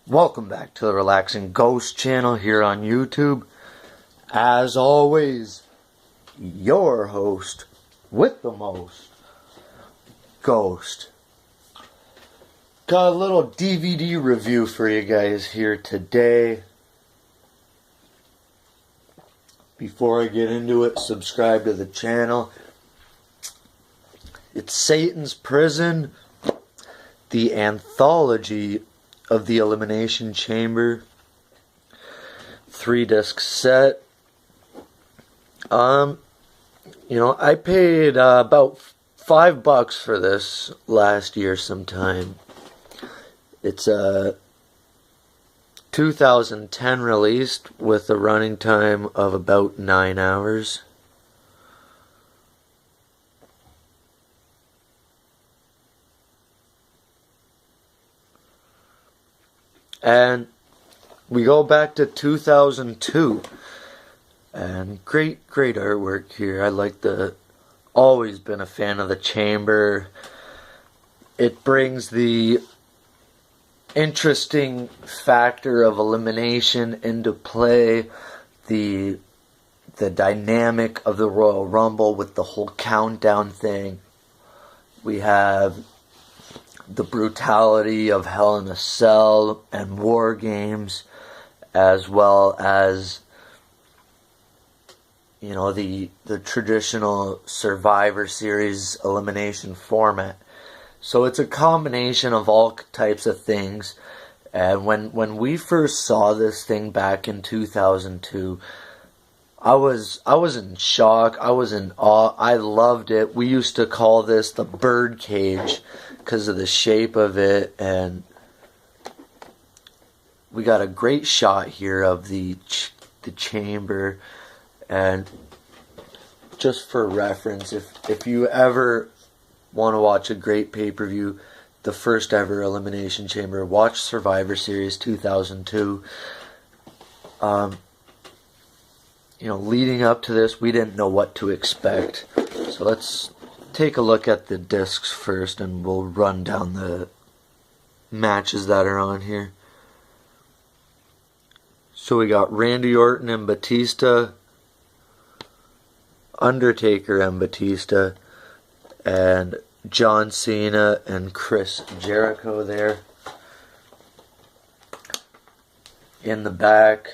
Welcome back to the Relaxing Ghost channel here on YouTube. As always, your host with the most, Ghost. Got a little DVD review for you guys here today. Before I get into it, subscribe to the channel. It's Satan's Prison, the Anthology of the Elimination Chamber, 3-disc set. I paid about $5 for this last year sometime. It's a 2010 released with a running time of about 9 hours. And we go back to 2002, and great artwork here. Always been a fan of the Chamber. It brings the interesting factor of elimination into play, the dynamic of the Royal Rumble with the whole countdown thing. We have the brutality of Hell in a Cell and War Games, as well as, the traditional Survivor Series elimination format. So it's a combination of all types of things. And when we first saw this thing back in 2002, I was in shock. I was in awe. I loved it. We used to call this the bird cage because of the shape of it, and we got a great shot here of the chamber. And just for reference, if you ever want to watch a great pay-per-view, the first ever Elimination Chamber, watch Survivor Series 2002. Leading up to this, we didn't know what to expect. So let's take a look at the discs first, and we'll run down the matches that are on here. So we got Randy Orton and Batista, Undertaker and Batista, and John Cena and Chris Jericho there. In the back,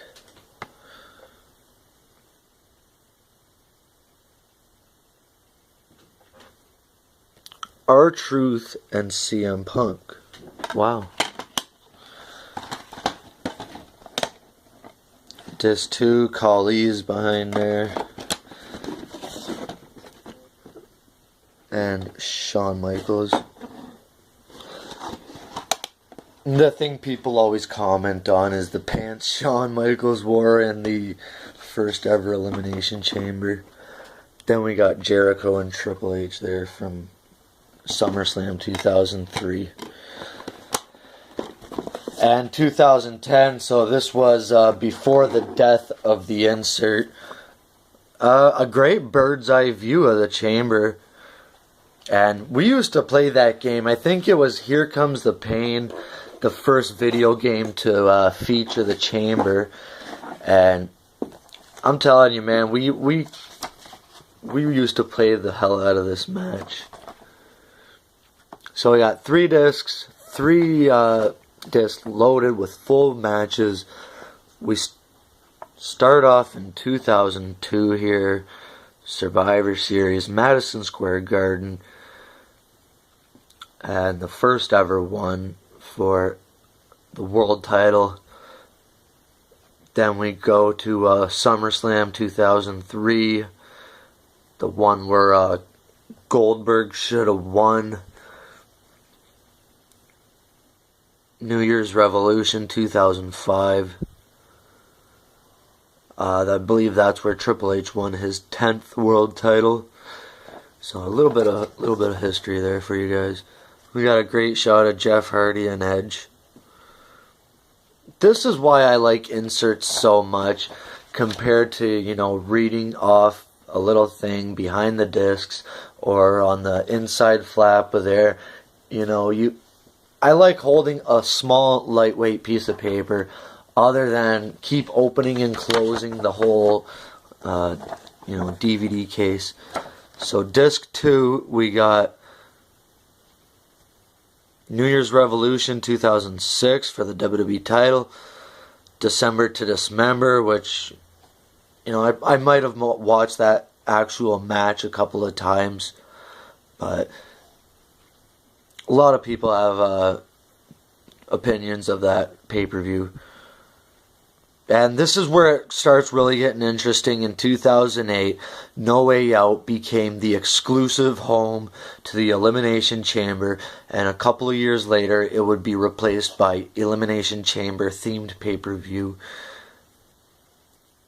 R-Truth and CM Punk. Wow. Disc 2, Khali's behind there. And Shawn Michaels. The thing people always comment on is the pants Shawn Michaels wore in the first ever Elimination Chamber. Then we got Jericho and Triple H there from SummerSlam 2003. And 2010, so this was before the death of the insert. A great bird's eye view of the Chamber. And we used to play that game. I think it was Here Comes the Pain, the first video game to feature the Chamber. And I'm telling you, man, we used to play the hell out of this match. So we got 3 discs, 3 discs loaded with full matches. We start off in 2002 here, Survivor Series, Madison Square Garden, and the first ever one for the world title. Then we go to SummerSlam 2003, the one where Goldberg should have won. New Year's Revolution 2005. I believe that's where Triple H won his 10th world title. So a little bit of history there for you guys. We got a great shot of Jeff Hardy and Edge. This is why I like inserts so much compared to, reading off a little thing behind the discs or on the inside flap of there. I like holding a small, lightweight piece of paper, other than keep opening and closing the whole, DVD case. So disc 2, we got New Year's Revolution 2006 for the WWE title. December to Dismember, which, I might have watched that actual match a couple of times, but a lot of people have opinions of that pay-per-view. And this is where it starts really getting interesting. In 2008, No Way Out became the exclusive home to the Elimination Chamber, and a couple of years later, it would be replaced by Elimination Chamber themed pay-per-view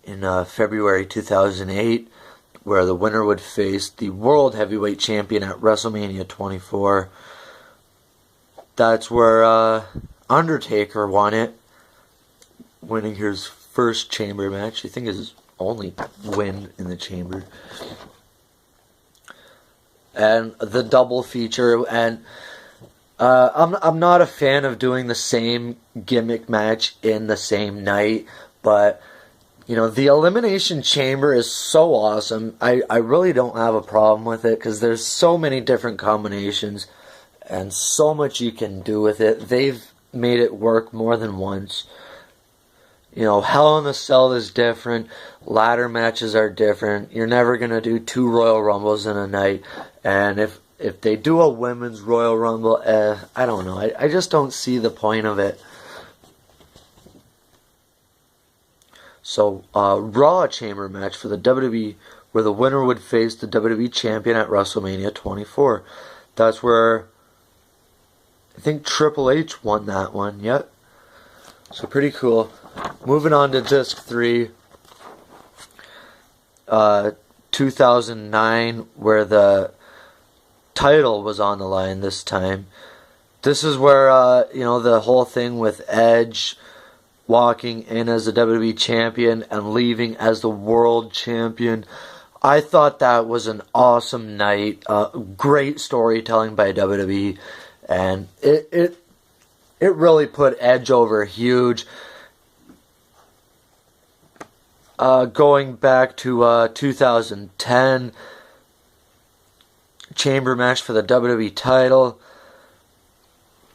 in February 2008, where the winner would face the World Heavyweight Champion at WrestleMania 24. That's where Undertaker won it, winning his first chamber match. I think his only win in the chamber. And the double feature. And I'm not a fan of doing the same gimmick match in the same night, but the Elimination Chamber is so awesome. I really don't have a problem with it, because there's so many different combinations and so much you can do with it. They've made it work more than once. Hell in a Cell is different. Ladder matches are different. You're never going to do 2 Royal Rumbles in a night. And if they do a women's Royal Rumble, I don't know. I just don't see the point of it. So, Raw chamber match for the WWE, where the winner would face the WWE Champion at WrestleMania 24. That's where I think Triple H won that one. Yep. So pretty cool. Moving on to disc 3, 2009, where the title was on the line this time. This is where, the whole thing with Edge walking in as the WWE Champion and leaving as the World Champion. I thought that was an awesome night. Great storytelling by WWE. And it really put Edge over huge. Going back to 2010, chamber match for the WWE title.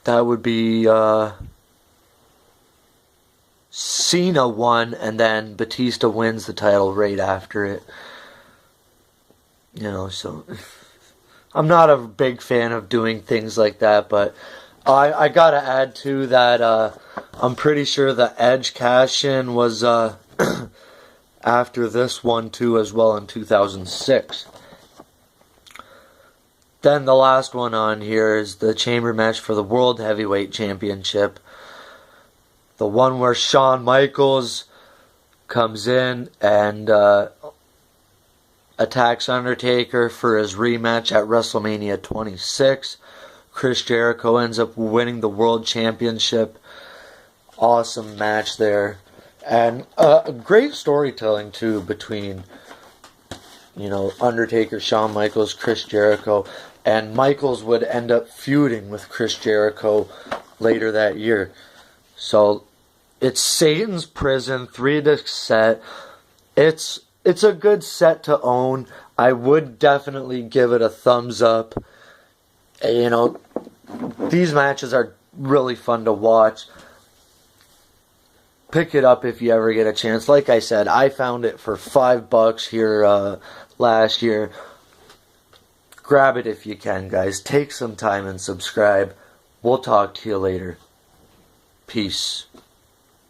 That would be Cena won, and then Batista wins the title right after it. So I'm not a big fan of doing things like that, but I gotta add too that I'm pretty sure the Edge cash-in was after this one too as well in 2006. Then the last one on here is the chamber match for the World Heavyweight Championship. The one where Shawn Michaels comes in and attacks Undertaker for his rematch at WrestleMania 26. Chris Jericho ends up winning the World Championship. Awesome match there. And great storytelling too between, Undertaker, Shawn Michaels, Chris Jericho. And Michaels would end up feuding with Chris Jericho later that year. So it's Satan's Prison, 3-disc set. It's a good set to own. I would definitely give it a thumbs up. These matches are really fun to watch. Pick it up if you ever get a chance. Like I said, I found it for $5 here last year. Grab it if you can, guys. Take some time and subscribe. We'll talk to you later. Peace.